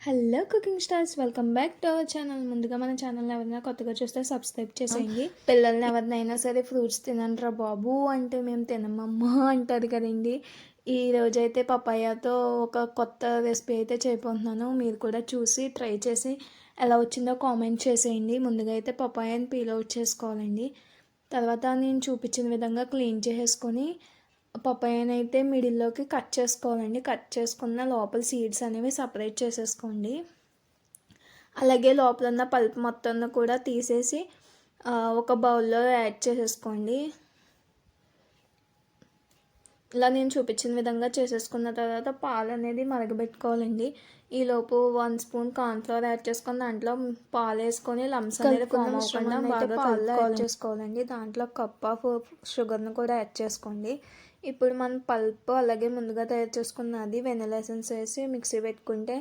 Hello cooking stars, welcome back to our channel. ముందుగా మన ఛానల్ని ఎవరైనా కొత్తగా చూస్తే సబ్స్క్రైబ్ చేసేయండి. పిల్లల్ని ఎవరినైనా సరే ఫ్రూట్స్ తినంటారా బాబు అంటే మేము తినమమ్మా అంటారు కదండి. ఈ రోజైతే పపాయాతో ఒక కొత్త రెసిపీ అయితే చేయబోతున్నాను. మీరు కూడా చూసి ట్రై చేసి ఎలా వచ్చిందో కామెంట్ చేసేయండి. ముందుగా అయితే పపాయాని పీల్ అవుట్ చేసుకోవాలండి. తర్వాత నేను చూపించిన విధంగా క్లీన్ చేసేసుకొని పపాయాని అయితే మిడిల్లోకి కట్ చేసుకోవాలండి. కట్ చేసుకున్న లోపల సీడ్స్ అనేవి సపరేట్ చేసేసుకోండి. అలాగే లోపల ఉన్న పల్ప్ మొత్తాన్ని కూడా తీసేసి ఒక బౌల్లో యాడ్ చేసేసుకోండి. ఇలా నేను చూపించిన విధంగా చేసేసుకున్న తర్వాత పాలు అనేది మరగబెట్టుకోవాలండి. ఈలోపు 1 స్పూన్ కార్న్ఫ్లవర్ యాడ్ చేసుకొని దాంట్లో పాలు వేసుకొని లంప్స్ అనేది ఫామ్ అవ్వకుండా బాగా పాలు యాడ్ చేసుకోవాలండి. దాంట్లో కప్ ఆఫ్ షుగర్ని కూడా యాడ్ చేసుకోండి. ఇప్పుడు మనం పల్ప్ అలాగే ముందుగా తయారు చేసుకున్నది వెనిలా ఎసెన్స్ వేసి మిక్సీ పెట్టుకుంటే